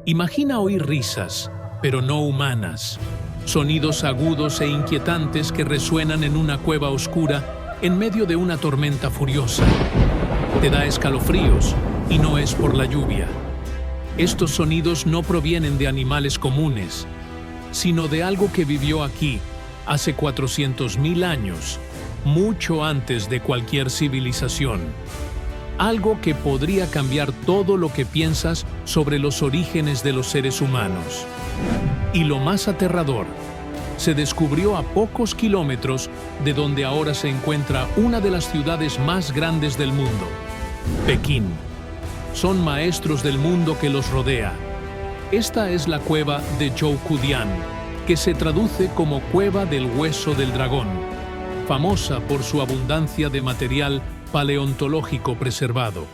Imagina oír risas, pero no humanas. Sonidos agudos e inquietantes que resuenan en una cueva oscura en medio de una tormenta furiosa. Te da escalofríos, y no es por la lluvia. Estos sonidos no provienen de animales comunes, sino de algo que vivió aquí hace 400.000 años, mucho antes de cualquier civilización. Algo que podría cambiar todo lo que piensas sobre los orígenes de los seres humanos. Y lo más aterrador, se descubrió a pocos kilómetros de donde ahora se encuentra una de las ciudades más grandes del mundo, Pekín. Son maestros del mundo que los rodea. Esta es la cueva de Zhoukoudian, que se traduce como Cueva del Hueso del Dragón, famosa por su abundancia de material paleontológico preservado: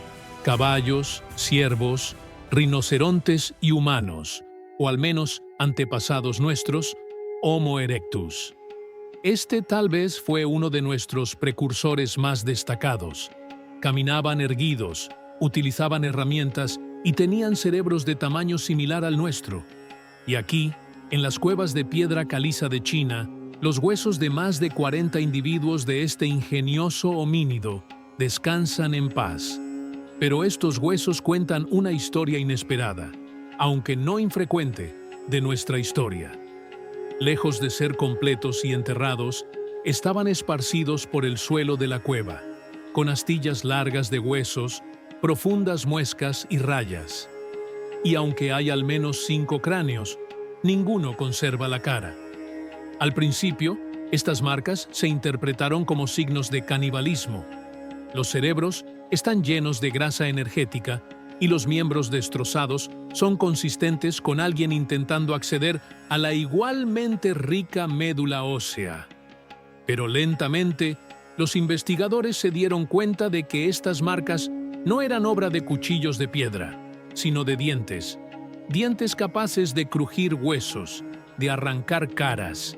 caballos, ciervos, rinocerontes y humanos, o al menos antepasados nuestros, Homo erectus. Este tal vez fue uno de nuestros precursores más destacados. Caminaban erguidos, utilizaban herramientas y tenían cerebros de tamaño similar al nuestro. Y aquí, en las cuevas de piedra caliza de China, los huesos de más de 40 individuos de este ingenioso homínido descansan en paz. Pero estos huesos cuentan una historia inesperada, aunque no infrecuente, de nuestra historia. Lejos de ser completos y enterrados, estaban esparcidos por el suelo de la cueva, con astillas largas de huesos, profundas muescas y rayas. Y aunque hay al menos 5 cráneos, ninguno conserva la cara. Al principio, estas marcas se interpretaron como signos de canibalismo. Los cerebros están llenos de grasa energética y los miembros destrozados son consistentes con alguien intentando acceder a la igualmente rica médula ósea. Pero lentamente, los investigadores se dieron cuenta de que estas marcas no eran obra de cuchillos de piedra, sino de dientes. Dientes capaces de crujir huesos, de arrancar caras.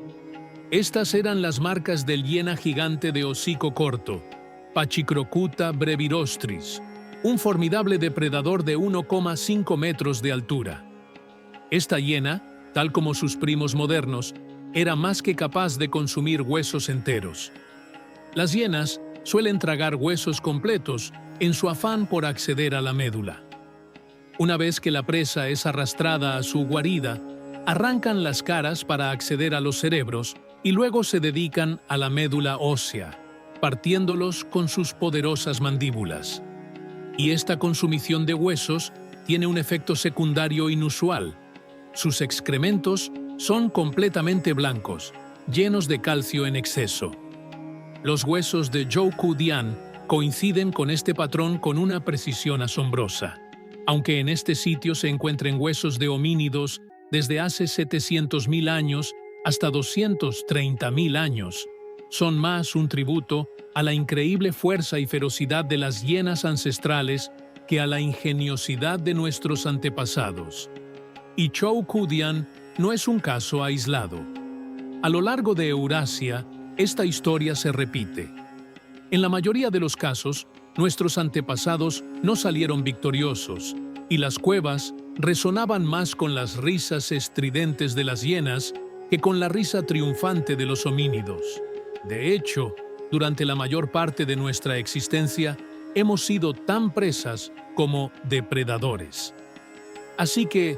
Estas eran las marcas del hiena gigante de hocico corto, Pachyrhocutta brevirostris, un formidable depredador de 1,5 metros de altura. Esta hiena, tal como sus primos modernos, era más que capaz de consumir huesos enteros. Las hienas suelen tragar huesos completos en su afán por acceder a la médula. Una vez que la presa es arrastrada a su guarida, arrancan las caras para acceder a los cerebros y luego se dedican a la médula ósea, partiéndolos con sus poderosas mandíbulas. Y esta consumición de huesos tiene un efecto secundario inusual. Sus excrementos son completamente blancos, llenos de calcio en exceso. Los huesos de Zhoukoudian coinciden con este patrón con una precisión asombrosa. Aunque en este sitio se encuentren huesos de homínidos desde hace 700.000 años hasta 230.000 años, son más un tributo a la increíble fuerza y ferocidad de las hienas ancestrales que a la ingeniosidad de nuestros antepasados. Y Zhoukoudian no es un caso aislado. A lo largo de Eurasia, esta historia se repite. En la mayoría de los casos, nuestros antepasados no salieron victoriosos, y las cuevas resonaban más con las risas estridentes de las hienas que con la risa triunfante de los homínidos. De hecho, durante la mayor parte de nuestra existencia, hemos sido tan presas como depredadores. Así que,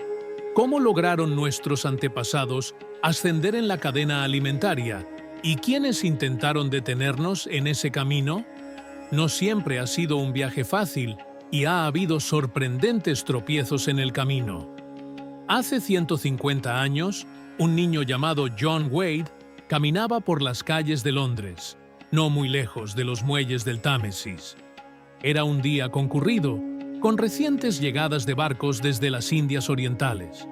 ¿cómo lograron nuestros antepasados ascender en la cadena alimentaria? ¿Y quiénes intentaron detenernos en ese camino? No siempre ha sido un viaje fácil y ha habido sorprendentes tropiezos en el camino. Hace 150 años, un niño llamado John Wade caminaba por las calles de Londres, no muy lejos de los muelles del Támesis. Era un día concurrido, con recientes llegadas de barcos desde las Indias Orientales.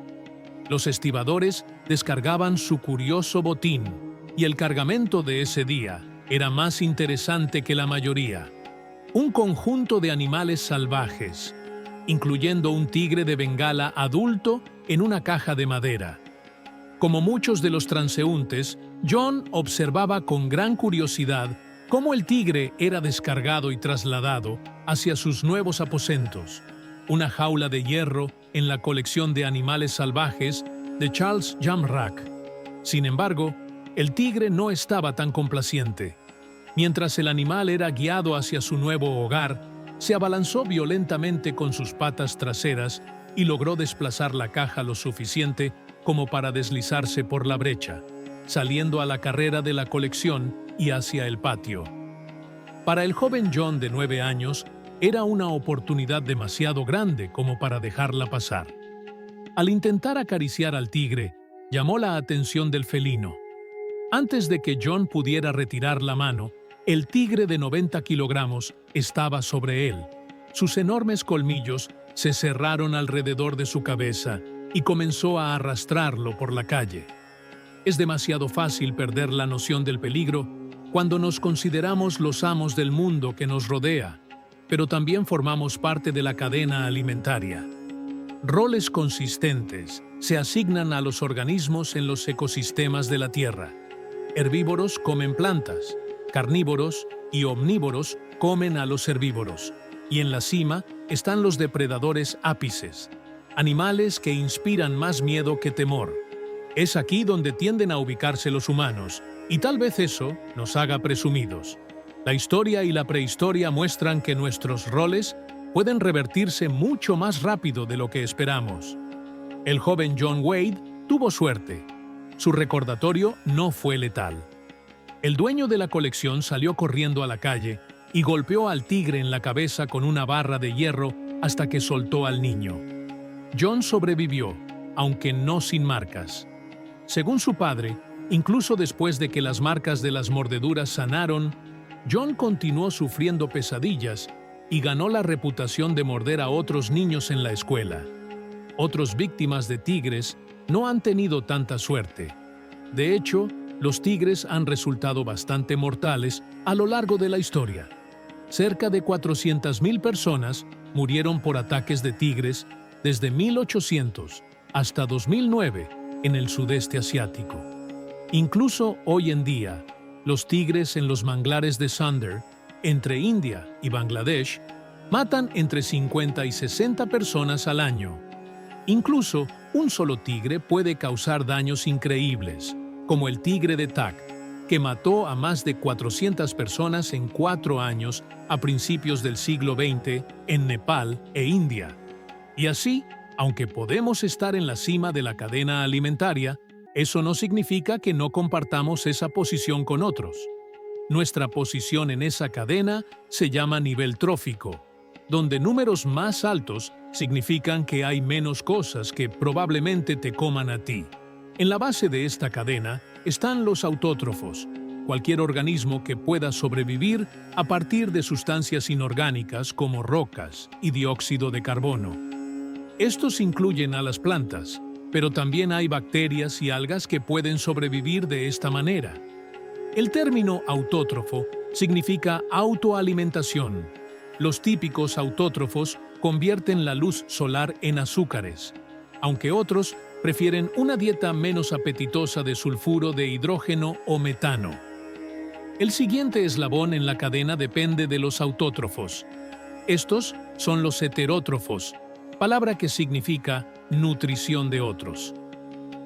Los estibadores descargaban su curioso botín, y el cargamento de ese día era más interesante que la mayoría. Un conjunto de animales salvajes, incluyendo un tigre de Bengala adulto en una caja de madera. Como muchos de los transeúntes, John observaba con gran curiosidad cómo el tigre era descargado y trasladado hacia sus nuevos aposentos, una jaula de hierro en la colección de animales salvajes de Charles Jamrach. Sin embargo, el tigre no estaba tan complaciente. Mientras el animal era guiado hacia su nuevo hogar, se abalanzó violentamente con sus patas traseras y logró desplazar la caja lo suficiente como para deslizarse por la brecha, saliendo a la carrera de la colección y hacia el patio. Para el joven John de 9 años, era una oportunidad demasiado grande como para dejarla pasar. Al intentar acariciar al tigre, llamó la atención del felino. Antes de que John pudiera retirar la mano, el tigre de 90 kilogramos estaba sobre él. Sus enormes colmillos se cerraron alrededor de su cabeza y comenzó a arrastrarlo por la calle. Es demasiado fácil perder la noción del peligro cuando nos consideramos los amos del mundo que nos rodea, pero también formamos parte de la cadena alimentaria. Roles consistentes se asignan a los organismos en los ecosistemas de la Tierra. Herbívoros comen plantas, carnívoros y omnívoros comen a los herbívoros, y en la cima están los depredadores ápices, animales que inspiran más miedo que temor. Es aquí donde tienden a ubicarse los humanos, y tal vez eso nos haga presumidos. La historia y la prehistoria muestran que nuestros roles pueden revertirse mucho más rápido de lo que esperamos. El joven John Wade tuvo suerte. Su recordatorio no fue letal. El dueño de la colección salió corriendo a la calle y golpeó al tigre en la cabeza con una barra de hierro hasta que soltó al niño. John sobrevivió, aunque no sin marcas. Según su padre, incluso después de que las marcas de las mordeduras sanaron, John continuó sufriendo pesadillas y ganó la reputación de morder a otros niños en la escuela. Otras víctimas de tigres no han tenido tanta suerte. De hecho, los tigres han resultado bastante mortales a lo largo de la historia. Cerca de 400.000 personas murieron por ataques de tigres desde 1800 hasta 2009 en el sudeste asiático. Incluso hoy en día, los tigres en los manglares de Sundar, entre India y Bangladesh, matan entre 50 y 60 personas al año. Incluso un solo tigre puede causar daños increíbles, como el tigre de Tak, que mató a más de 400 personas en 4 años a principios del siglo XX en Nepal e India. Y así, aunque podemos estar en la cima de la cadena alimentaria, eso no significa que no compartamos esa posición con otros. Nuestra posición en esa cadena se llama nivel trófico, donde números más altos significan que hay menos cosas que probablemente te coman a ti. En la base de esta cadena están los autótrofos, cualquier organismo que pueda sobrevivir a partir de sustancias inorgánicas como rocas y dióxido de carbono. Estos incluyen a las plantas, pero también hay bacterias y algas que pueden sobrevivir de esta manera. El término autótrofo significa autoalimentación. Los típicos autótrofos convierten la luz solar en azúcares, aunque otros prefieren una dieta menos apetitosa de sulfuro de hidrógeno o metano. El siguiente eslabón en la cadena depende de los autótrofos. Estos son los heterótrofos, palabra que significa nutrición de otros.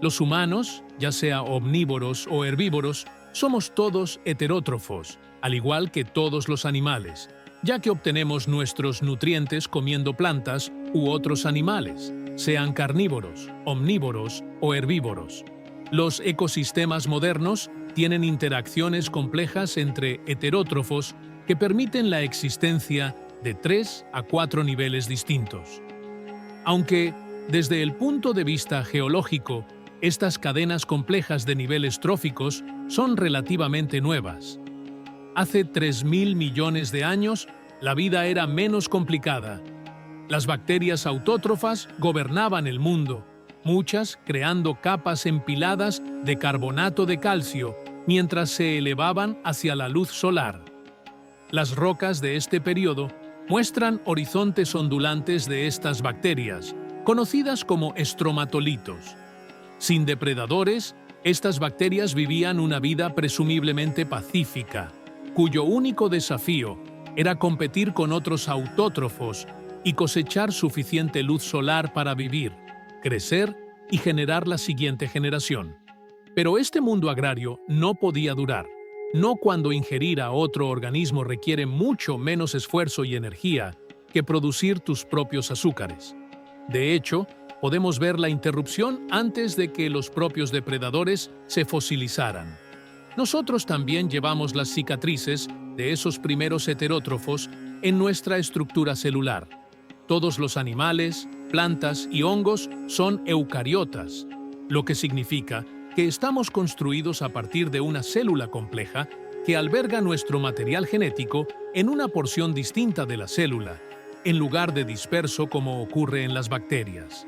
Los humanos, ya sea omnívoros o herbívoros, somos todos heterótrofos, al igual que todos los animales, ya que obtenemos nuestros nutrientes comiendo plantas u otros animales, sean carnívoros, omnívoros o herbívoros. Los ecosistemas modernos tienen interacciones complejas entre heterótrofos que permiten la existencia de 3 a 4 niveles distintos. Aunque, desde el punto de vista geológico, estas cadenas complejas de niveles tróficos son relativamente nuevas. Hace 3.000 millones de años, la vida era menos complicada. Las bacterias autótrofas gobernaban el mundo, muchas creando capas empiladas de carbonato de calcio mientras se elevaban hacia la luz solar. Las rocas de este periodo muestran horizontes ondulantes de estas bacterias, conocidas como estromatolitos. Sin depredadores, estas bacterias vivían una vida presumiblemente pacífica, cuyo único desafío era competir con otros autótrofos y cosechar suficiente luz solar para vivir, crecer y generar la siguiente generación. Pero este mundo agrario no podía durar, no cuando ingerir a otro organismo requiere mucho menos esfuerzo y energía que producir tus propios azúcares. De hecho, podemos ver la interrupción antes de que los propios depredadores se fosilizaran. Nosotros también llevamos las cicatrices de esos primeros heterótrofos en nuestra estructura celular. Todos los animales, plantas y hongos son eucariotas, lo que significa que estamos construidos a partir de una célula compleja que alberga nuestro material genético en una porción distinta de la célula, en lugar de disperso como ocurre en las bacterias.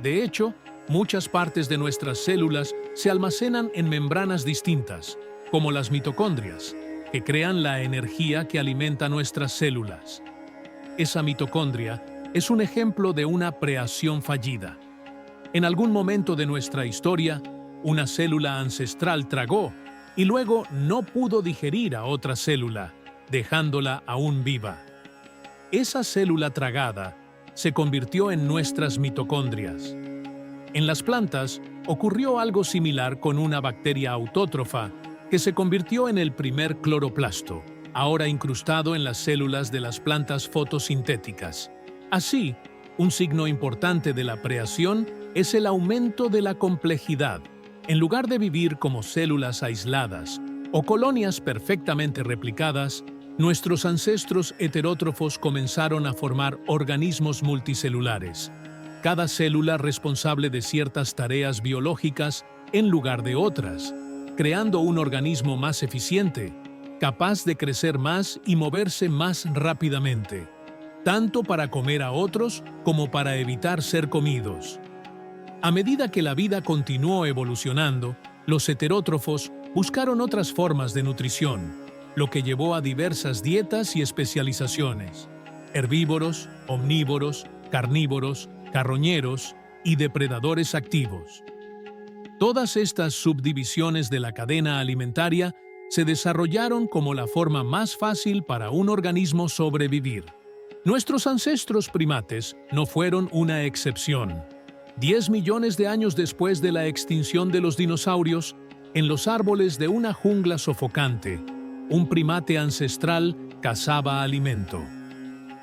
De hecho, muchas partes de nuestras células se almacenan en membranas distintas, como las mitocondrias, que crean la energía que alimenta nuestras células. Esa mitocondria es un ejemplo de una preación fallida. En algún momento de nuestra historia, una célula ancestral tragó y luego no pudo digerir a otra célula, dejándola aún viva. Esa célula tragada se convirtió en nuestras mitocondrias. En las plantas ocurrió algo similar con una bacteria autótrofa que se convirtió en el primer cloroplasto, ahora incrustado en las células de las plantas fotosintéticas. Así, un signo importante de la preación es el aumento de la complejidad. En lugar de vivir como células aisladas o colonias perfectamente replicadas, nuestros ancestros heterótrofos comenzaron a formar organismos multicelulares, cada célula responsable de ciertas tareas biológicas en lugar de otras, creando un organismo más eficiente, capaz de crecer más y moverse más rápidamente, tanto para comer a otros como para evitar ser comidos. A medida que la vida continuó evolucionando, los heterótrofos buscaron otras formas de nutrición, lo que llevó a diversas dietas y especializaciones: herbívoros, omnívoros, carnívoros, carroñeros y depredadores activos. Todas estas subdivisiones de la cadena alimentaria se desarrollaron como la forma más fácil para un organismo sobrevivir. Nuestros ancestros primates no fueron una excepción. 10 millones de años después de la extinción de los dinosaurios, en los árboles de una jungla sofocante, un primate ancestral cazaba alimento.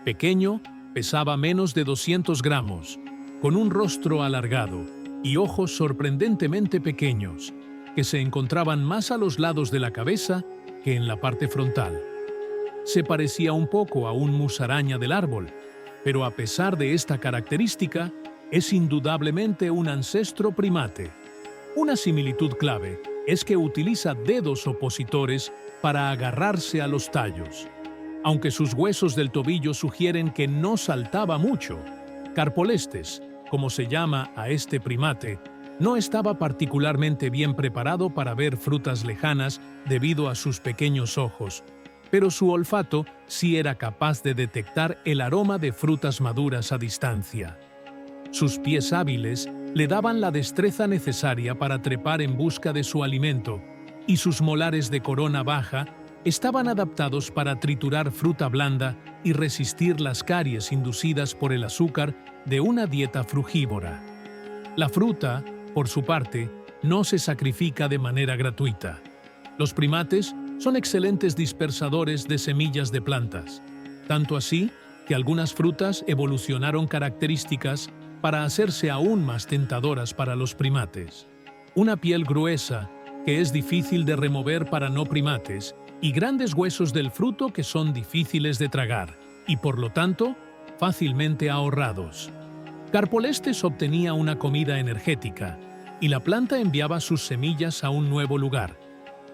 Pequeño, pesaba menos de 200 gramos, con un rostro alargado y ojos sorprendentemente pequeños, que se encontraban más a los lados de la cabeza que en la parte frontal. Se parecía un poco a un musaraña del árbol, pero a pesar de esta característica, es indudablemente un ancestro primate. Una similitud clave es que utiliza dedos opositores para agarrarse a los tallos. Aunque sus huesos del tobillo sugieren que no saltaba mucho, Carpolestes, como se llama a este primate, no estaba particularmente bien preparado para ver frutas lejanas debido a sus pequeños ojos, pero su olfato sí era capaz de detectar el aroma de frutas maduras a distancia. Sus pies hábiles le daban la destreza necesaria para trepar en busca de su alimento, y sus molares de corona baja estaban adaptados para triturar fruta blanda y resistir las caries inducidas por el azúcar de una dieta frugívora. La fruta, por su parte, no se sacrifica de manera gratuita. Los primates son excelentes dispersadores de semillas de plantas, tanto así que algunas frutas evolucionaron características para hacerse aún más tentadoras para los primates. Una piel gruesa, que es difícil de remover para no primates, y grandes huesos del fruto que son difíciles de tragar, y por lo tanto, fácilmente ahorrados. Carpolestes obtenía una comida energética, y la planta enviaba sus semillas a un nuevo lugar.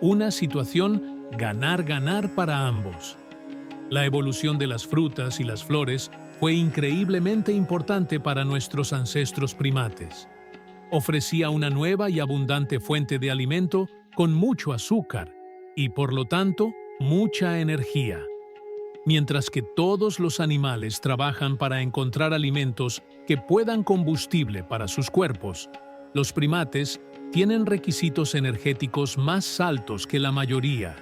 Una situación ganar-ganar para ambos. La evolución de las frutas y las flores fue increíblemente importante para nuestros ancestros primates. Ofrecía una nueva y abundante fuente de alimento con mucho azúcar y, por lo tanto, mucha energía. Mientras que todos los animales trabajan para encontrar alimentos que puedan combustible para sus cuerpos, los primates tienen requisitos energéticos más altos que la mayoría,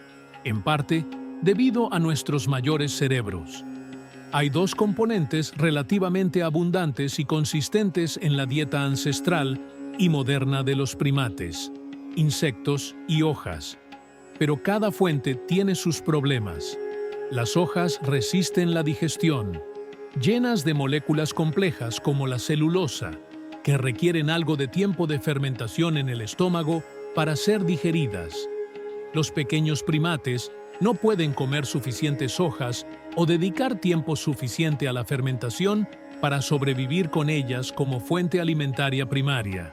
en parte debido a nuestros mayores cerebros. Hay dos componentes relativamente abundantes y consistentes en la dieta ancestral y moderna de los primates: insectos y hojas. Pero cada fuente tiene sus problemas. Las hojas resisten la digestión, llenas de moléculas complejas como la celulosa, que requieren algo de tiempo de fermentación en el estómago para ser digeridas. Los pequeños primates no pueden comer suficientes hojas o dedicar tiempo suficiente a la fermentación para sobrevivir con ellas como fuente alimentaria primaria.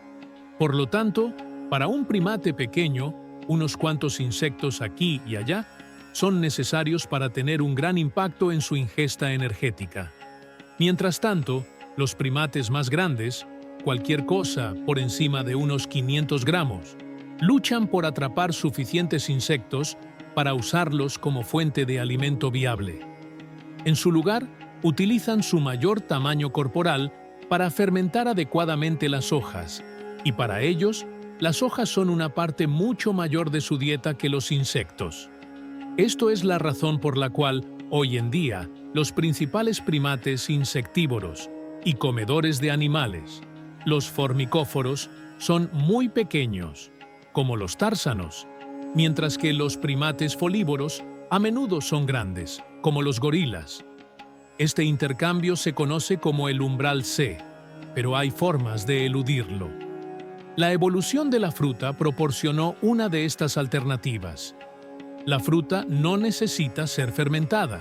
Por lo tanto, para un primate pequeño, unos cuantos insectos aquí y allá son necesarios para tener un gran impacto en su ingesta energética. Mientras tanto, los primates más grandes, cualquier cosa por encima de unos 500 gramos, luchan por atrapar suficientes insectos para usarlos como fuente de alimento viable. En su lugar, utilizan su mayor tamaño corporal para fermentar adecuadamente las hojas, y para ellos, las hojas son una parte mucho mayor de su dieta que los insectos. Esto es la razón por la cual, hoy en día, los principales primates insectívoros y comedores de animales, los formicóforos, son muy pequeños, como los társanos, mientras que los primates folívoros a menudo son grandes, como los gorilas. Este intercambio se conoce como el umbral C, pero hay formas de eludirlo. La evolución de la fruta proporcionó una de estas alternativas. La fruta no necesita ser fermentada,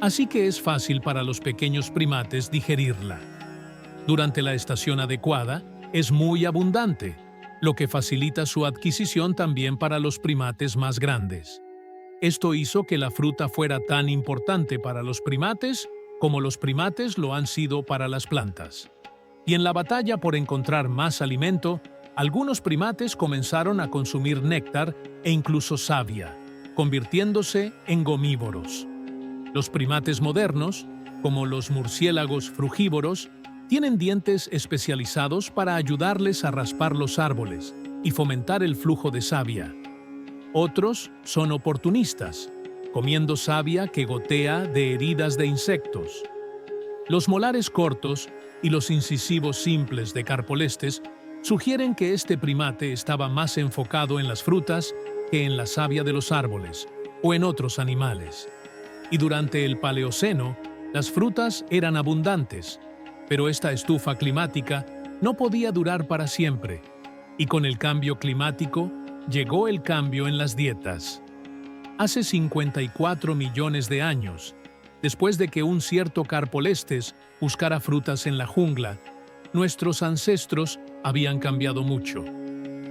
así que es fácil para los pequeños primates digerirla. Durante la estación adecuada, es muy abundante, lo que facilita su adquisición también para los primates más grandes. Esto hizo que la fruta fuera tan importante para los primates como los primates lo han sido para las plantas. Y en la batalla por encontrar más alimento, algunos primates comenzaron a consumir néctar e incluso savia, convirtiéndose en gomívoros. Los primates modernos, como los murciélagos frugívoros, tienen dientes especializados para ayudarles a raspar los árboles y fomentar el flujo de savia. Otros son oportunistas, comiendo savia que gotea de heridas de insectos. Los molares cortos y los incisivos simples de Carpolestes sugieren que este primate estaba más enfocado en las frutas que en la savia de los árboles o en otros animales. Y durante el Paleoceno, las frutas eran abundantes, pero esta estufa climática no podía durar para siempre, y con el cambio climático llegó el cambio en las dietas. Hace 54 millones de años, después de que un cierto Carpolestes buscara frutas en la jungla, nuestros ancestros habían cambiado mucho.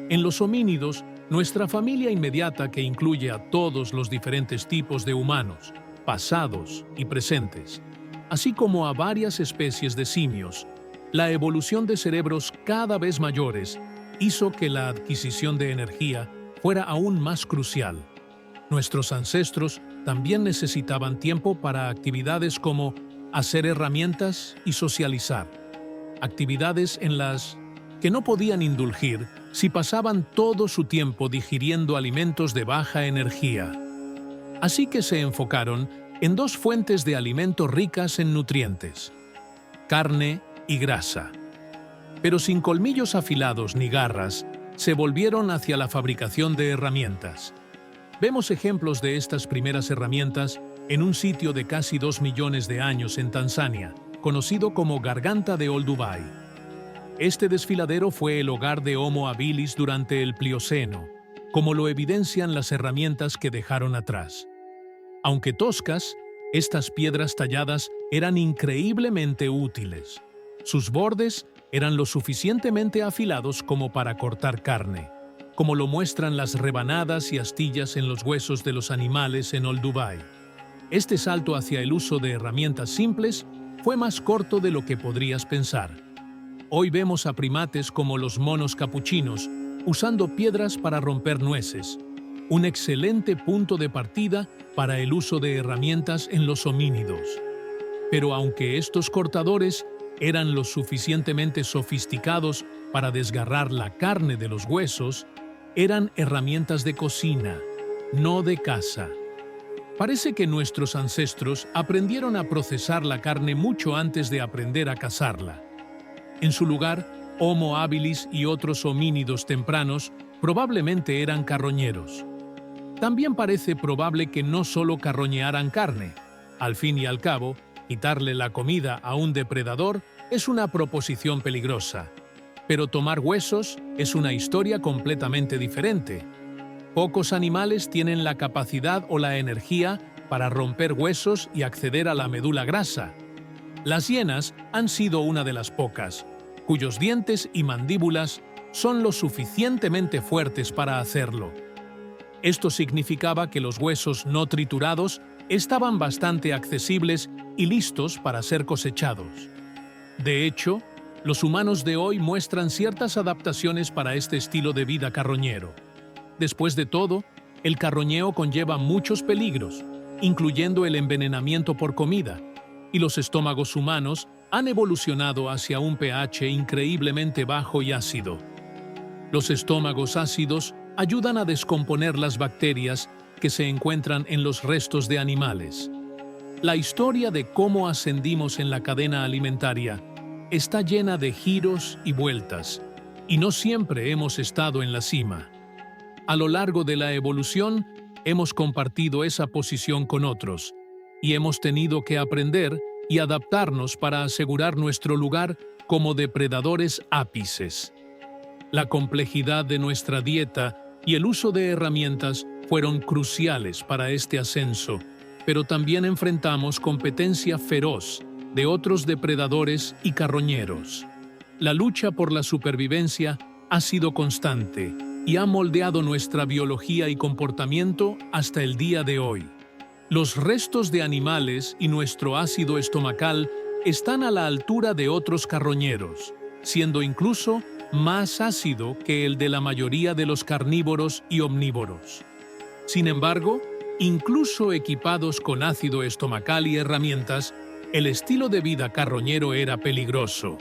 En los homínidos, nuestra familia inmediata que incluye a todos los diferentes tipos de humanos, pasados y presentes, así como a varias especies de simios, la evolución de cerebros cada vez mayores hizo que la adquisición de energía fuera aún más crucial. Nuestros ancestros también necesitaban tiempo para actividades como hacer herramientas y socializar, actividades en las que no podían indulgir si pasaban todo su tiempo digiriendo alimentos de baja energía. Así que se enfocaron en dos fuentes de alimento ricas en nutrientes: carne y grasa. Pero sin colmillos afilados ni garras, se volvieron hacia la fabricación de herramientas. Vemos ejemplos de estas primeras herramientas en un sitio de casi 2 millones de años en Tanzania, conocido como Garganta de Olduvai. Este desfiladero fue el hogar de Homo habilis durante el Plioceno, como lo evidencian las herramientas que dejaron atrás. Aunque toscas, estas piedras talladas eran increíblemente útiles. Sus bordes eran lo suficientemente afilados como para cortar carne, como lo muestran las rebanadas y astillas en los huesos de los animales en Olduvai. Este salto hacia el uso de herramientas simples fue más corto de lo que podrías pensar. Hoy vemos a primates como los monos capuchinos usando piedras para romper nueces, un excelente punto de partida para el uso de herramientas en los homínidos. Pero aunque estos cortadores eran lo suficientemente sofisticados para desgarrar la carne de los huesos, eran herramientas de cocina, no de caza. Parece que nuestros ancestros aprendieron a procesar la carne mucho antes de aprender a cazarla. En su lugar, Homo habilis y otros homínidos tempranos probablemente eran carroñeros. También parece probable que no solo carroñearan carne. Al fin y al cabo, quitarle la comida a un depredador es una proposición peligrosa. Pero tomar huesos es una historia completamente diferente. Pocos animales tienen la capacidad o la energía para romper huesos y acceder a la médula grasa. Las hienas han sido una de las pocas, cuyos dientes y mandíbulas son lo suficientemente fuertes para hacerlo. Esto significaba que los huesos no triturados estaban bastante accesibles y listos para ser cosechados. De hecho, los humanos de hoy muestran ciertas adaptaciones para este estilo de vida carroñero. Después de todo, el carroñeo conlleva muchos peligros, incluyendo el envenenamiento por comida, y los estómagos humanos han evolucionado hacia un pH increíblemente bajo y ácido. Los estómagos ácidos ayudan a descomponer las bacterias que se encuentran en los restos de animales. La historia de cómo ascendimos en la cadena alimentaria está llena de giros y vueltas, y no siempre hemos estado en la cima. A lo largo de la evolución, hemos compartido esa posición con otros, y hemos tenido que aprender y adaptarnos para asegurar nuestro lugar como depredadores ápices. La complejidad de nuestra dieta y el uso de herramientas fueron cruciales para este ascenso, pero también enfrentamos competencia feroz de otros depredadores y carroñeros. La lucha por la supervivencia ha sido constante y ha moldeado nuestra biología y comportamiento hasta el día de hoy. Los restos de animales y nuestro ácido estomacal están a la altura de otros carroñeros, siendo incluso más ácido que el de la mayoría de los carnívoros y omnívoros. Sin embargo, incluso equipados con ácido estomacal y herramientas, el estilo de vida carroñero era peligroso.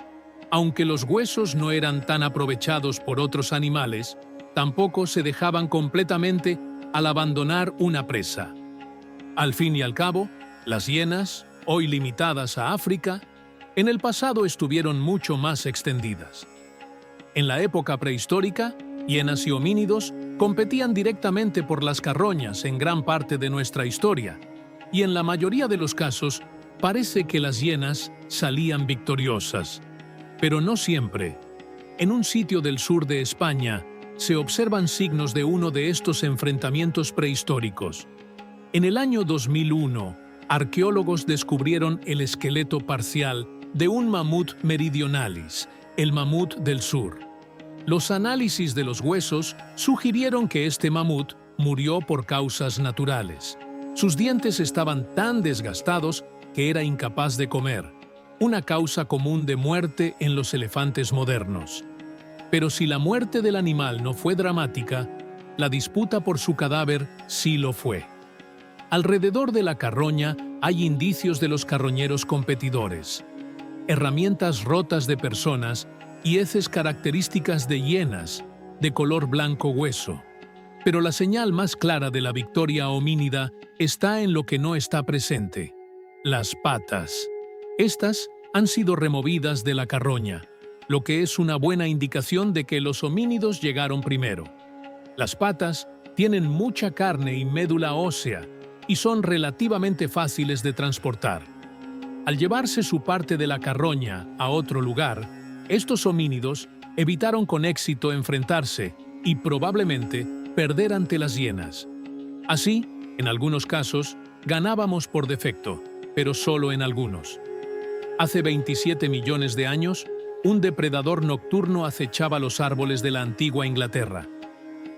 Aunque los huesos no eran tan aprovechados por otros animales, tampoco se dejaban completamente al abandonar una presa. Al fin y al cabo, las hienas, hoy limitadas a África, en el pasado estuvieron mucho más extendidas. En la época prehistórica, hienas y homínidos competían directamente por las carroñas en gran parte de nuestra historia, y en la mayoría de los casos parece que las hienas salían victoriosas. Pero no siempre. En un sitio del sur de España se observan signos de uno de estos enfrentamientos prehistóricos. En el año 2001, arqueólogos descubrieron el esqueleto parcial de un mamut meridionalis, el mamut del sur. Los análisis de los huesos sugirieron que este mamut murió por causas naturales. Sus dientes estaban tan desgastados que era incapaz de comer, una causa común de muerte en los elefantes modernos. Pero si la muerte del animal no fue dramática, la disputa por su cadáver sí lo fue. Alrededor de la carroña hay indicios de los carroñeros competidores, herramientas rotas de personas y heces características de hienas, de color blanco hueso. Pero la señal más clara de la victoria homínida está en lo que no está presente: las patas. Estas han sido removidas de la carroña, lo que es una buena indicación de que los homínidos llegaron primero. Las patas tienen mucha carne y médula ósea y son relativamente fáciles de transportar. Al llevarse su parte de la carroña a otro lugar, estos homínidos evitaron con éxito enfrentarse y probablemente perder ante las hienas. Así, en algunos casos, ganábamos por defecto, pero solo en algunos. Hace 27 millones de años, un depredador nocturno acechaba los árboles de la antigua Inglaterra.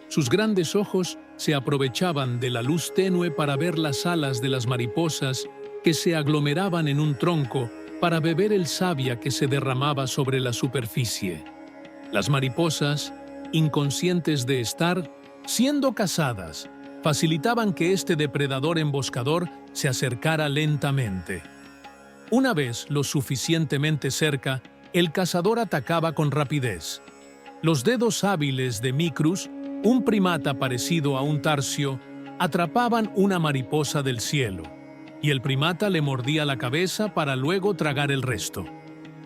Sus grandes ojos se aprovechaban de la luz tenue para ver las alas de las mariposas que se aglomeraban en un tronco para beber el savia que se derramaba sobre la superficie. Las mariposas, inconscientes de estar siendo cazadas, facilitaban que este depredador emboscador se acercara lentamente. Una vez lo suficientemente cerca, el cazador atacaba con rapidez. Los dedos hábiles de Micrus, un primata parecido a un tarcio, atrapaban una mariposa del cielo, y el primata le mordía la cabeza para luego tragar el resto.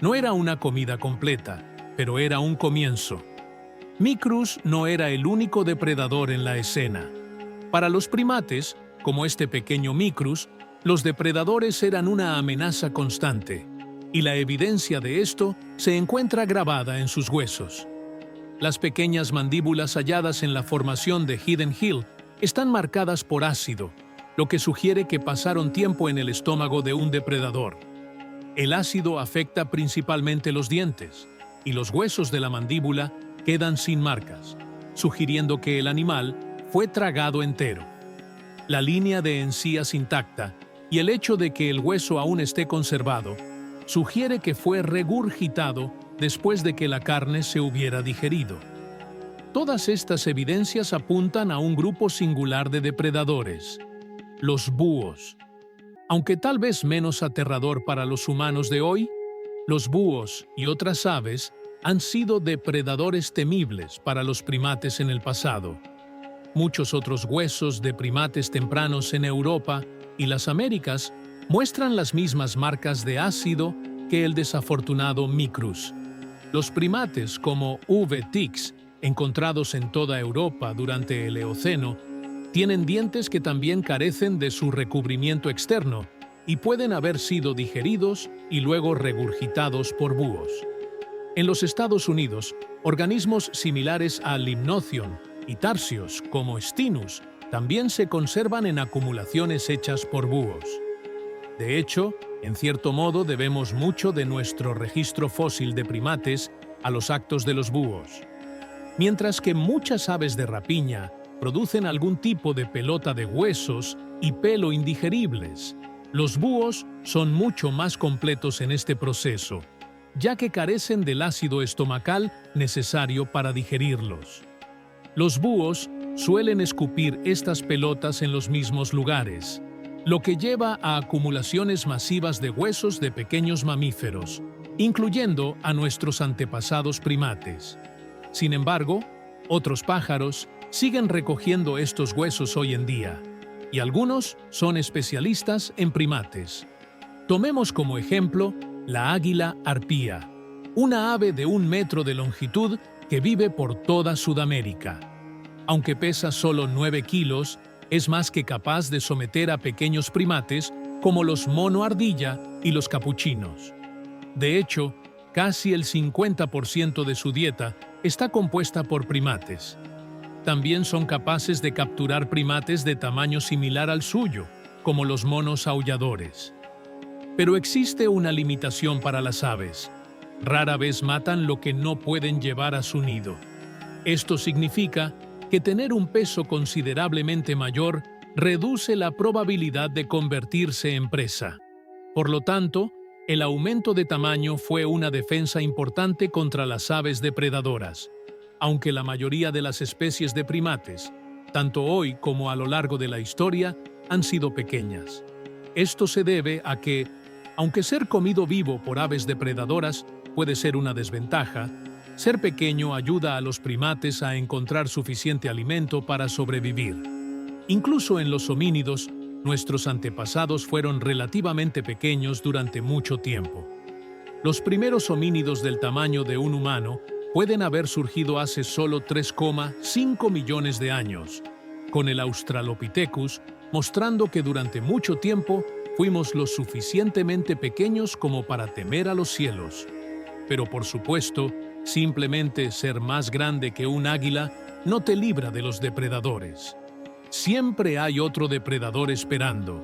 No era una comida completa, pero era un comienzo. Micrus no era el único depredador en la escena. Para los primates, como este pequeño Micrus, los depredadores eran una amenaza constante, y la evidencia de esto se encuentra grabada en sus huesos. Las pequeñas mandíbulas halladas en la formación de Hidden Hill están marcadas por ácido, lo que sugiere que pasaron tiempo en el estómago de un depredador. El ácido afecta principalmente los dientes, y los huesos de la mandíbula quedan sin marcas, sugiriendo que el animal fue tragado entero. La línea de encías intacta y el hecho de que el hueso aún esté conservado sugiere que fue regurgitado después de que la carne se hubiera digerido. Todas estas evidencias apuntan a un grupo singular de depredadores, los búhos. Aunque tal vez menos aterrador para los humanos de hoy, los búhos y otras aves han sido depredadores temibles para los primates en el pasado. Muchos otros huesos de primates tempranos en Europa y las Américas muestran las mismas marcas de ácido que el desafortunado Micrus. Los primates como V. tix, encontrados en toda Europa durante el Eoceno, tienen dientes que también carecen de su recubrimiento externo y pueden haber sido digeridos y luego regurgitados por búhos. En los Estados Unidos, organismos similares a Limnothion y Tarsios, como Stinus, también se conservan en acumulaciones hechas por búhos. De hecho, en cierto modo debemos mucho de nuestro registro fósil de primates a los actos de los búhos. Mientras que muchas aves de rapiña producen algún tipo de pelota de huesos y pelo indigeribles, los búhos son mucho más completos en este proceso, ya que carecen del ácido estomacal necesario para digerirlos. Los búhos suelen escupir estas pelotas en los mismos lugares, lo que lleva a acumulaciones masivas de huesos de pequeños mamíferos, incluyendo a nuestros antepasados primates. Sin embargo, otros pájaros siguen recogiendo estos huesos hoy en día, y algunos son especialistas en primates. Tomemos como ejemplo la águila arpía, una ave de 1 metro de longitud que vive por toda Sudamérica. Aunque pesa solo 9 kilos, es más que capaz de someter a pequeños primates como los mono ardilla y los capuchinos. De hecho, casi el 50% de su dieta está compuesta por primates. También son capaces de capturar primates de tamaño similar al suyo, como los monos aulladores. Pero existe una limitación para las aves. Rara vez matan lo que no pueden llevar a su nido. Esto significa que tener un peso considerablemente mayor reduce la probabilidad de convertirse en presa. Por lo tanto, el aumento de tamaño fue una defensa importante contra las aves depredadoras, aunque la mayoría de las especies de primates, tanto hoy como a lo largo de la historia, han sido pequeñas. Esto se debe a que, aunque ser comido vivo por aves depredadoras puede ser una desventaja, ser pequeño ayuda a los primates a encontrar suficiente alimento para sobrevivir. Incluso en los homínidos, nuestros antepasados fueron relativamente pequeños durante mucho tiempo. Los primeros homínidos del tamaño de un humano pueden haber surgido hace solo 3,5 millones de años, con el Australopithecus mostrando que durante mucho tiempo fuimos lo suficientemente pequeños como para temer a los cielos. Pero por supuesto, simplemente ser más grande que un águila no te libra de los depredadores. Siempre hay otro depredador esperando.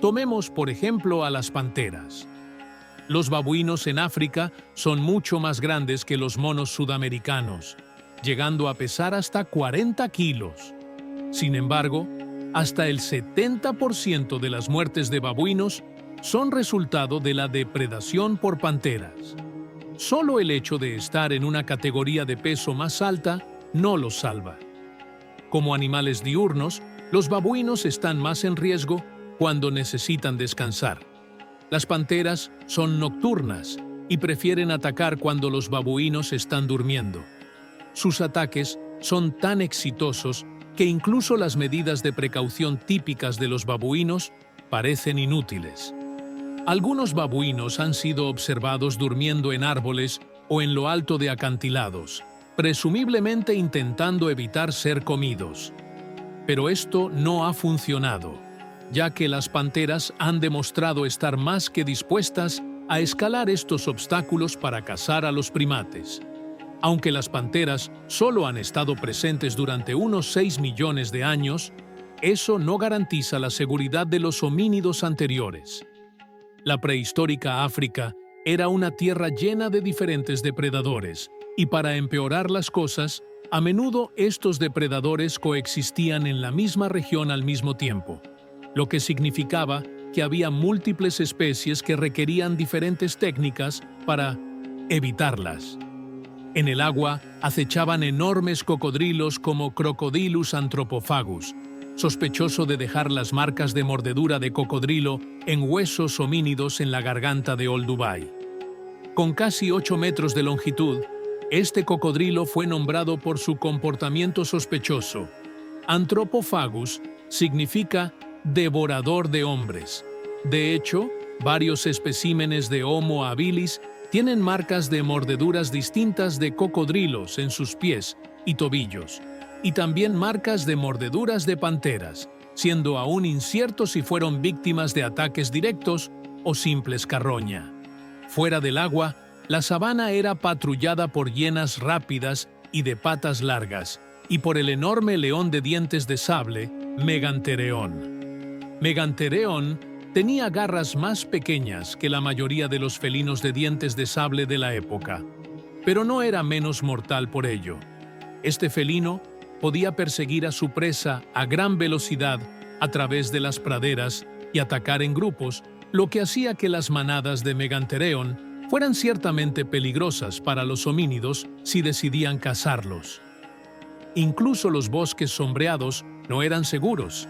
Tomemos, por ejemplo, a las panteras. Los babuinos en África son mucho más grandes que los monos sudamericanos, llegando a pesar hasta 40 kilos. Sin embargo, hasta el 70% de las muertes de babuinos son resultado de la depredación por panteras. Solo el hecho de estar en una categoría de peso más alta no los salva. Como animales diurnos, los babuinos están más en riesgo cuando necesitan descansar. Las panteras son nocturnas y prefieren atacar cuando los babuinos están durmiendo. Sus ataques son tan exitosos que incluso las medidas de precaución típicas de los babuinos parecen inútiles. Algunos babuinos han sido observados durmiendo en árboles o en lo alto de acantilados, presumiblemente intentando evitar ser comidos. Pero esto no ha funcionado, ya que las panteras han demostrado estar más que dispuestas a escalar estos obstáculos para cazar a los primates. Aunque las panteras solo han estado presentes durante unos 6 millones de años, eso no garantiza la seguridad de los homínidos anteriores. La prehistórica África era una tierra llena de diferentes depredadores, y para empeorar las cosas, a menudo estos depredadores coexistían en la misma región al mismo tiempo, lo que significaba que había múltiples especies que requerían diferentes técnicas para evitarlas. En el agua acechaban enormes cocodrilos como Crocodylus anthropophagus, sospechoso de dejar las marcas de mordedura de cocodrilo en huesos homínidos en la garganta de Olduvai. Con casi 8 metros de longitud, este cocodrilo fue nombrado por su comportamiento sospechoso. Anthropophagus significa devorador de hombres. De hecho, varios especímenes de Homo habilis tienen marcas de mordeduras distintas de cocodrilos en sus pies y tobillos, y también marcas de mordeduras de panteras, siendo aún incierto si fueron víctimas de ataques directos o simples carroña. Fuera del agua, la sabana era patrullada por hienas rápidas y de patas largas, y por el enorme león de dientes de sable, Megantereon. Megantereon tenía garras más pequeñas que la mayoría de los felinos de dientes de sable de la época, pero no era menos mortal por ello. Este felino podía perseguir a su presa a gran velocidad a través de las praderas y atacar en grupos, lo que hacía que las manadas de Megantereon fueran ciertamente peligrosas para los homínidos si decidían cazarlos. Incluso los bosques sombreados no eran seguros,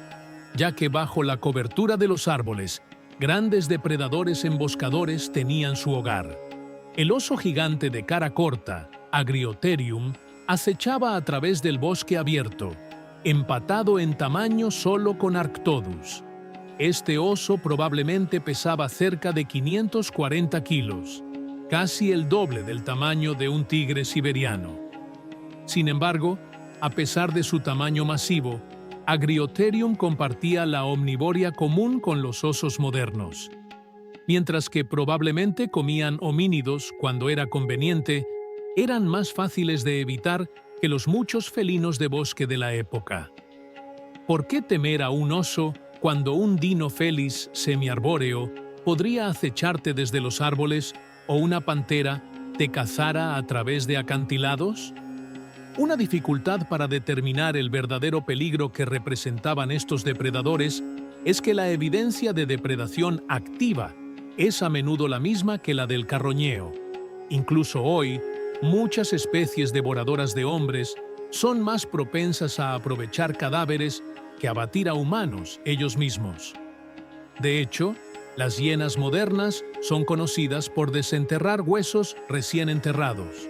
ya que bajo la cobertura de los árboles, grandes depredadores emboscadores tenían su hogar. El oso gigante de cara corta, Agriotherium, acechaba a través del bosque abierto, empatado en tamaño solo con Arctodus. Este oso probablemente pesaba cerca de 540 kilos, casi el doble del tamaño de un tigre siberiano. Sin embargo, a pesar de su tamaño masivo, Agriotherium compartía la omnivoria común con los osos modernos. Mientras que probablemente comían homínidos cuando era conveniente, eran más fáciles de evitar que los muchos felinos de bosque de la época. ¿Por qué temer a un oso cuando un Dino felis semiarbóreo podría acecharte desde los árboles o una pantera te cazara a través de acantilados? Una dificultad para determinar el verdadero peligro que representaban estos depredadores es que la evidencia de depredación activa es a menudo la misma que la del carroñeo. Incluso hoy, muchas especies devoradoras de hombres son más propensas a aprovechar cadáveres que a abatir a humanos ellos mismos. De hecho, las hienas modernas son conocidas por desenterrar huesos recién enterrados.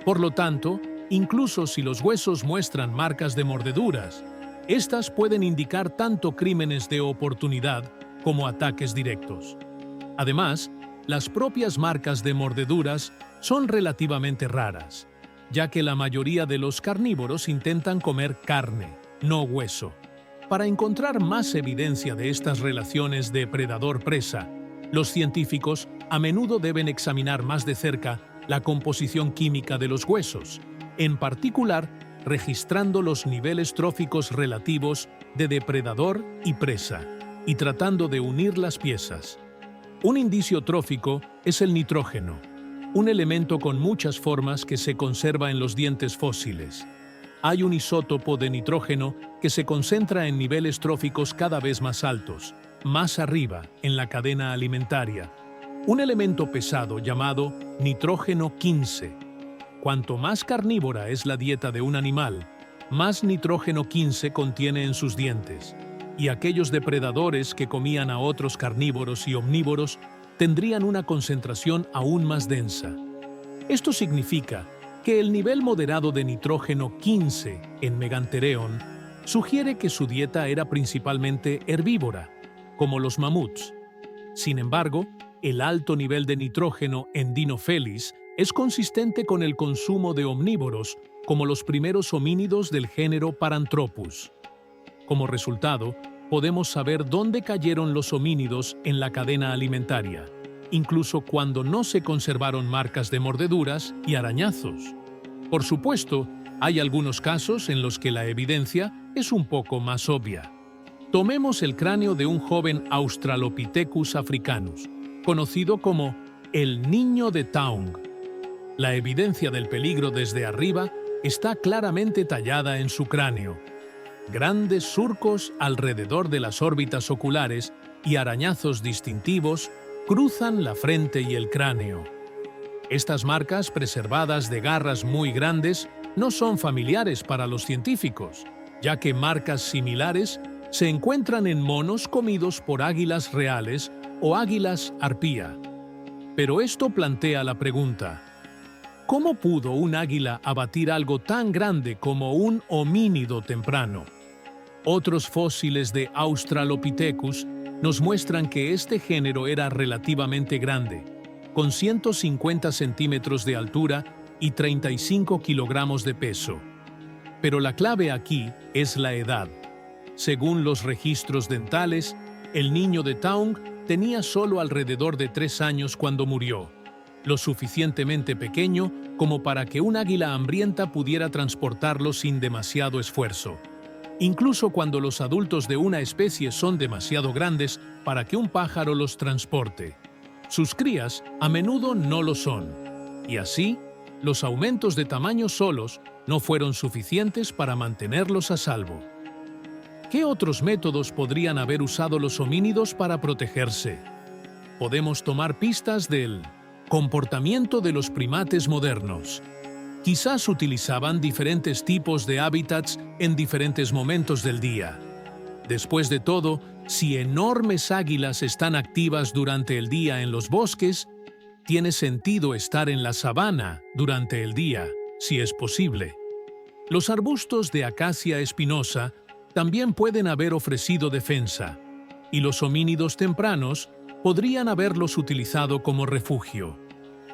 Por lo tanto, incluso si los huesos muestran marcas de mordeduras, estas pueden indicar tanto crímenes de oportunidad como ataques directos. Además, las propias marcas de mordeduras son relativamente raras, ya que la mayoría de los carnívoros intentan comer carne, no hueso. Para encontrar más evidencia de estas relaciones depredador-presa, los científicos a menudo deben examinar más de cerca la composición química de los huesos, en particular registrando los niveles tróficos relativos de depredador y presa, y tratando de unir las piezas. Un indicio trófico es el nitrógeno, un elemento con muchas formas que se conserva en los dientes fósiles. Hay un isótopo de nitrógeno que se concentra en niveles tróficos cada vez más altos, más arriba en la cadena alimentaria. Un elemento pesado llamado nitrógeno 15. Cuanto más carnívora es la dieta de un animal, más nitrógeno 15 contiene en sus dientes, y aquellos depredadores que comían a otros carnívoros y omnívoros tendrían una concentración aún más densa. Esto significa que el nivel moderado de nitrógeno 15 en Megantereon sugiere que su dieta era principalmente herbívora, como los mamuts. Sin embargo, el alto nivel de nitrógeno en Dinophelis es consistente con el consumo de omnívoros, como los primeros homínidos del género Paranthropus. Como resultado, podemos saber dónde cayeron los homínidos en la cadena alimentaria, incluso cuando no se conservaron marcas de mordeduras y arañazos. Por supuesto, hay algunos casos en los que la evidencia es un poco más obvia. Tomemos el cráneo de un joven Australopithecus africanus, conocido como el niño de Taung. La evidencia del peligro desde arriba está claramente tallada en su cráneo. Grandes surcos alrededor de las órbitas oculares y arañazos distintivos cruzan la frente y el cráneo. Estas marcas preservadas de garras muy grandes no son familiares para los científicos, ya que marcas similares se encuentran en monos comidos por águilas reales o águilas arpía. Pero esto plantea la pregunta: ¿cómo pudo un águila abatir algo tan grande como un homínido temprano? Otros fósiles de Australopithecus nos muestran que este género era relativamente grande, con 150 centímetros de altura y 35 kilogramos de peso. Pero la clave aquí es la edad. Según los registros dentales, el niño de Taung tenía solo alrededor de 3 años cuando murió, lo suficientemente pequeño como para que un águila hambrienta pudiera transportarlo sin demasiado esfuerzo, incluso cuando los adultos de una especie son demasiado grandes para que un pájaro los transporte. Sus crías a menudo no lo son, y así, los aumentos de tamaño solos no fueron suficientes para mantenerlos a salvo. ¿Qué otros métodos podrían haber usado los homínidos para protegerse? Podemos tomar pistas del comportamiento de los primates modernos. Quizás utilizaban diferentes tipos de hábitats en diferentes momentos del día. Después de todo, si enormes águilas están activas durante el día en los bosques, tiene sentido estar en la sabana durante el día, si es posible. Los arbustos de acacia espinosa también pueden haber ofrecido defensa, y los homínidos tempranos podrían haberlos utilizado como refugio.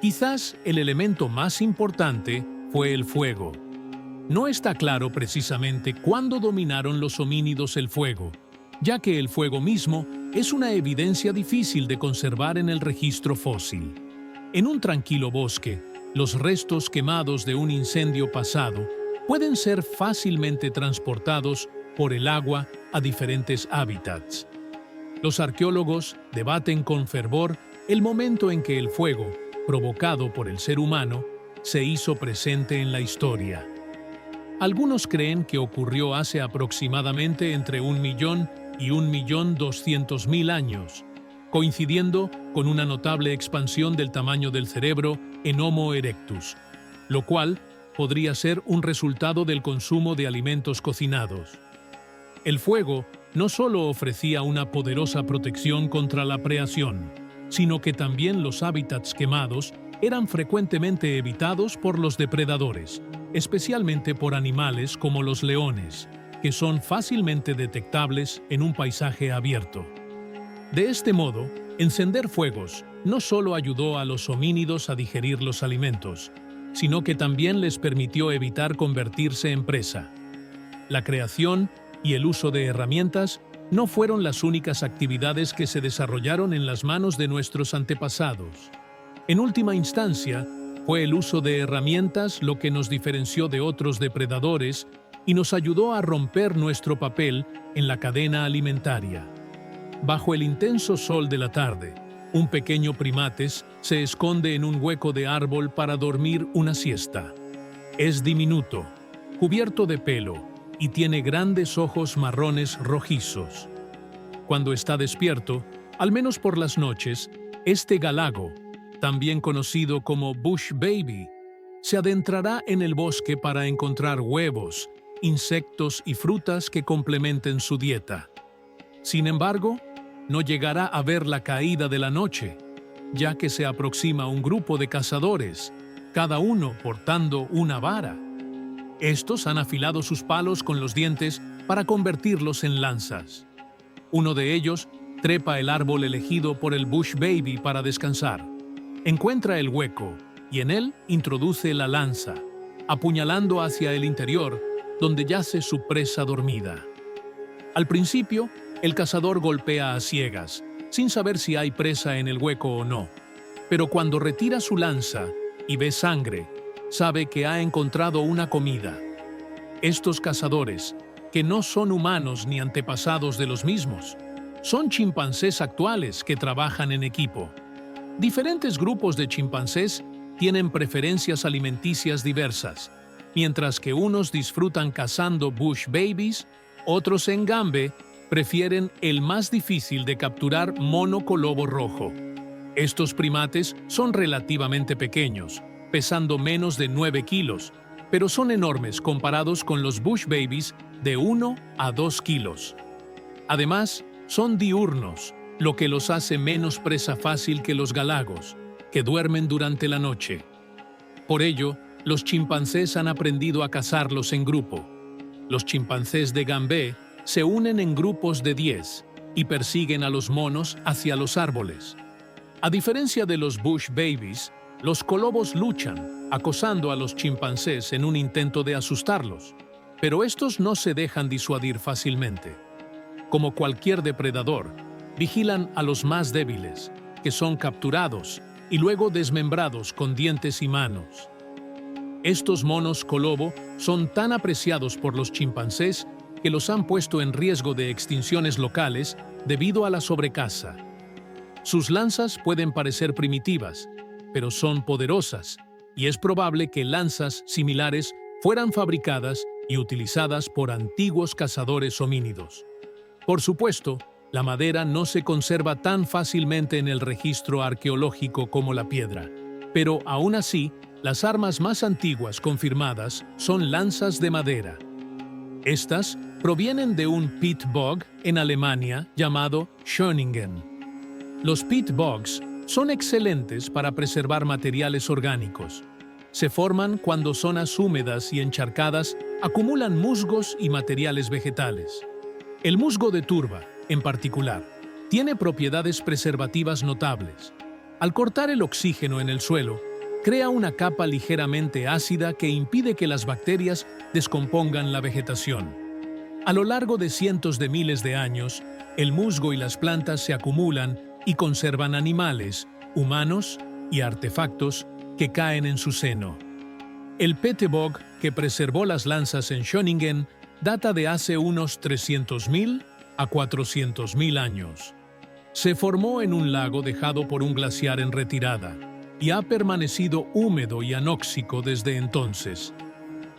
Quizás el elemento más importante fue el fuego. No está claro precisamente cuándo dominaron los homínidos el fuego, ya que el fuego mismo es una evidencia difícil de conservar en el registro fósil. En un tranquilo bosque, los restos quemados de un incendio pasado pueden ser fácilmente transportados por el agua a diferentes hábitats. Los arqueólogos debaten con fervor el momento en que el fuego, provocado por el ser humano, se hizo presente en la historia. Algunos creen que ocurrió hace aproximadamente entre 1 millón y 1.200.000 años, coincidiendo con una notable expansión del tamaño del cerebro en Homo erectus, lo cual podría ser un resultado del consumo de alimentos cocinados. El fuego no solo ofrecía una poderosa protección contra la preación, sino que también los hábitats quemados eran frecuentemente evitados por los depredadores, especialmente por animales como los leones, que son fácilmente detectables en un paisaje abierto. De este modo, encender fuegos no solo ayudó a los homínidos a digerir los alimentos, sino que también les permitió evitar convertirse en presa. La creación y el uso de herramientas no fueron las únicas actividades que se desarrollaron en las manos de nuestros antepasados. En última instancia, fue el uso de herramientas lo que nos diferenció de otros depredadores y nos ayudó a romper nuestro papel en la cadena alimentaria. Bajo el intenso sol de la tarde, un pequeño primates se esconde en un hueco de árbol para dormir una siesta. Es diminuto, cubierto de pelo, y tiene grandes ojos marrones rojizos. Cuando está despierto, al menos por las noches, este galago, también conocido como bush baby, se adentrará en el bosque para encontrar huevos, insectos y frutas que complementen su dieta. Sin embargo, no llegará a ver la caída de la noche, ya que se aproxima un grupo de cazadores, cada uno portando una vara. Estos han afilado sus palos con los dientes para convertirlos en lanzas. Uno de ellos trepa el árbol elegido por el Bush Baby para descansar. Encuentra el hueco y en él introduce la lanza, apuñalando hacia el interior, donde yace su presa dormida. Al principio, el cazador golpea a ciegas, sin saber si hay presa en el hueco o no. Pero cuando retira su lanza y ve sangre, sabe que ha encontrado una comida. Estos cazadores, que no son humanos ni antepasados de los mismos, son chimpancés actuales que trabajan en equipo. Diferentes grupos de chimpancés tienen preferencias alimenticias diversas. Mientras que unos disfrutan cazando Bush Babies, otros en Gambé prefieren el más difícil de capturar mono colobo rojo. Estos primates son relativamente pequeños, pesando menos de 9 kilos, pero son enormes comparados con los Bush Babies de 1 a 2 kilos. Además, son diurnos, lo que los hace menos presa fácil que los galagos, que duermen durante la noche. Por ello, los chimpancés han aprendido a cazarlos en grupo. Los chimpancés de Gambé se unen en grupos de 10 y persiguen a los monos hacia los árboles. A diferencia de los Bush Babies, los colobos luchan, acosando a los chimpancés en un intento de asustarlos, pero estos no se dejan disuadir fácilmente. Como cualquier depredador, vigilan a los más débiles, que son capturados y luego desmembrados con dientes y manos. Estos monos colobo son tan apreciados por los chimpancés que los han puesto en riesgo de extinciones locales debido a la sobrecaza. Sus lanzas pueden parecer primitivas, pero son poderosas, y es probable que lanzas similares fueran fabricadas y utilizadas por antiguos cazadores homínidos. Por supuesto, la madera no se conserva tan fácilmente en el registro arqueológico como la piedra, pero aún así, las armas más antiguas confirmadas son lanzas de madera. Estas provienen de un peat bog en Alemania llamado Schöningen. Los peat bogs son excelentes para preservar materiales orgánicos. Se forman cuando zonas húmedas y encharcadas acumulan musgos y materiales vegetales. El musgo de turba, en particular, tiene propiedades preservativas notables. Al cortar el oxígeno en el suelo, crea una capa ligeramente ácida que impide que las bacterias descompongan la vegetación. A lo largo de cientos de miles de años, el musgo y las plantas se acumulan y conservan animales, humanos y artefactos que caen en su seno. El peat bog que preservó las lanzas en Schöningen data de hace unos 300.000 a 400.000 años. Se formó en un lago dejado por un glaciar en retirada y ha permanecido húmedo y anóxico desde entonces.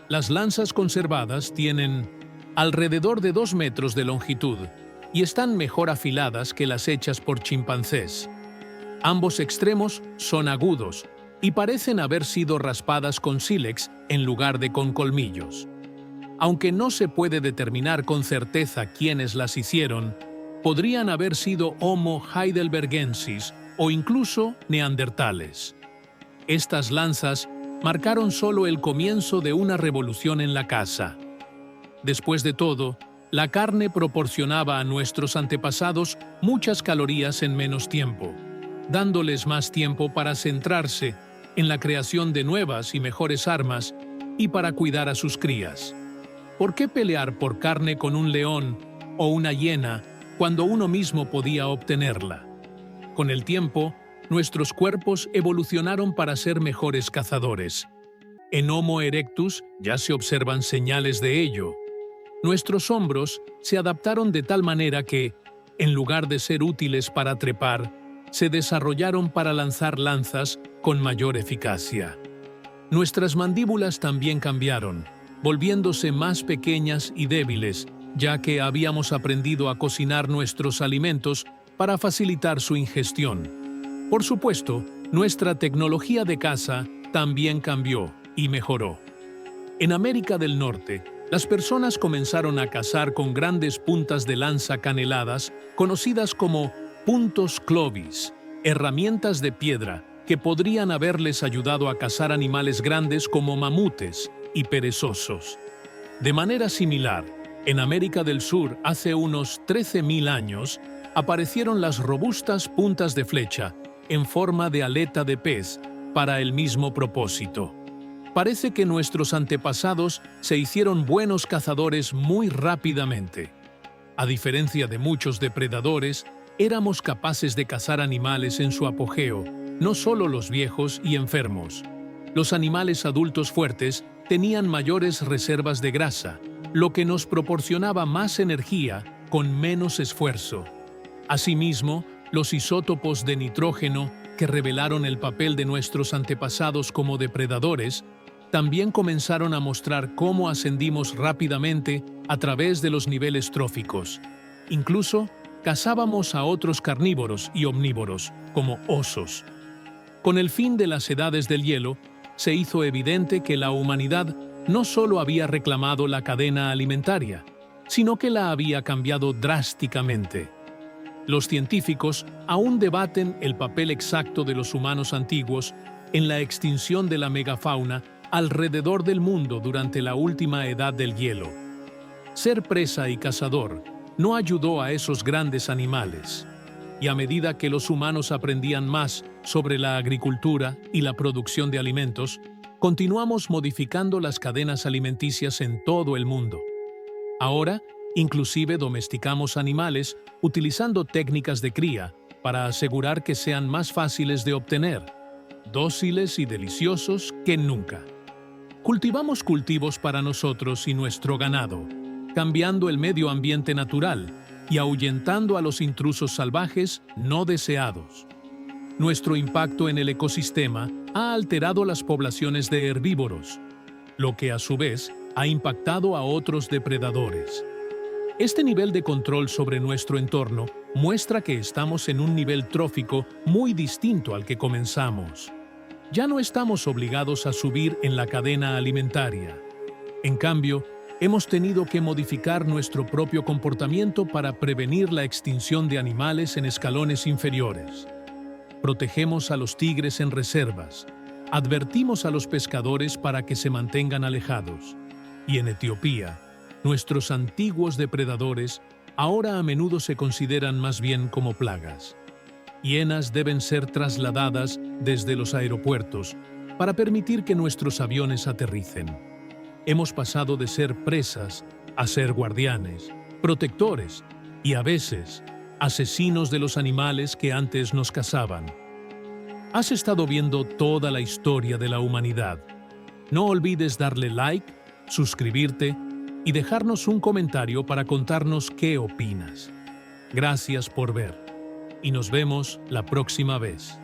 Las lanzas conservadas tienen alrededor de 2 metros de longitud y están mejor afiladas que las hechas por chimpancés. Ambos extremos son agudos y parecen haber sido raspadas con sílex en lugar de con colmillos. Aunque no se puede determinar con certeza quiénes las hicieron, podrían haber sido Homo heidelbergensis o incluso neandertales. Estas lanzas marcaron solo el comienzo de una revolución en la caza. Después de todo, la carne proporcionaba a nuestros antepasados muchas calorías en menos tiempo, dándoles más tiempo para centrarse en la creación de nuevas y mejores armas y para cuidar a sus crías. ¿Por qué pelear por carne con un león o una hiena cuando uno mismo podía obtenerla? Con el tiempo, nuestros cuerpos evolucionaron para ser mejores cazadores. En Homo erectus ya se observan señales de ello. Nuestros hombros se adaptaron de tal manera que, en lugar de ser útiles para trepar, se desarrollaron para lanzar lanzas con mayor eficacia. Nuestras mandíbulas también cambiaron, volviéndose más pequeñas y débiles, ya que habíamos aprendido a cocinar nuestros alimentos para facilitar su ingestión. Por supuesto, nuestra tecnología de caza también cambió y mejoró. En América del Norte, las personas comenzaron a cazar con grandes puntas de lanza caneladas, conocidas como puntos clovis, herramientas de piedra que podrían haberles ayudado a cazar animales grandes como mamutes y perezosos. De manera similar, En América del Sur, hace unos 13.000 años, aparecieron las robustas puntas de flecha, en forma de aleta de pez, para el mismo propósito. Parece que nuestros antepasados se hicieron buenos cazadores muy rápidamente. A diferencia de muchos depredadores, éramos capaces de cazar animales en su apogeo, no solo los viejos y enfermos. Los animales adultos fuertes tenían mayores reservas de grasa, lo que nos proporcionaba más energía con menos esfuerzo. Asimismo, los isótopos de nitrógeno, que revelaron el papel de nuestros antepasados como depredadores, también comenzaron a mostrar cómo ascendimos rápidamente a través de los niveles tróficos. Incluso, cazábamos a otros carnívoros y omnívoros, como osos. Con el fin de las edades del hielo, se hizo evidente que la humanidad no solo había reclamado la cadena alimentaria, sino que la había cambiado drásticamente. Los científicos aún debaten el papel exacto de los humanos antiguos en la extinción de la megafauna alrededor del mundo durante la última edad del hielo. Ser presa y cazador no ayudó a esos grandes animales, y a medida que los humanos aprendían más sobre la agricultura y la producción de alimentos, continuamos modificando las cadenas alimenticias en todo el mundo. Ahora, inclusive domesticamos animales utilizando técnicas de cría para asegurar que sean más fáciles de obtener, dóciles y deliciosos que nunca. Cultivamos cultivos para nosotros y nuestro ganado, cambiando el medio ambiente natural y ahuyentando a los intrusos salvajes no deseados. Nuestro impacto en el ecosistema ha alterado las poblaciones de herbívoros, lo que a su vez ha impactado a otros depredadores. Este nivel de control sobre nuestro entorno muestra que estamos en un nivel trófico muy distinto al que comenzamos. Ya no estamos obligados a subir en la cadena alimentaria. En cambio, hemos tenido que modificar nuestro propio comportamiento para prevenir la extinción de animales en escalones inferiores. Protegemos a los tigres en reservas, advertimos a los pescadores para que se mantengan alejados. Y en Etiopía, nuestros antiguos depredadores ahora a menudo se consideran más bien como plagas. Hienas deben ser trasladadas desde los aeropuertos para permitir que nuestros aviones aterricen. Hemos pasado de ser presas a ser guardianes, protectores y a veces asesinos de los animales que antes nos cazaban. Has estado viendo toda la historia de la humanidad. No olvides darle like, suscribirte y dejarnos un comentario para contarnos qué opinas. Gracias por ver y nos vemos la próxima vez.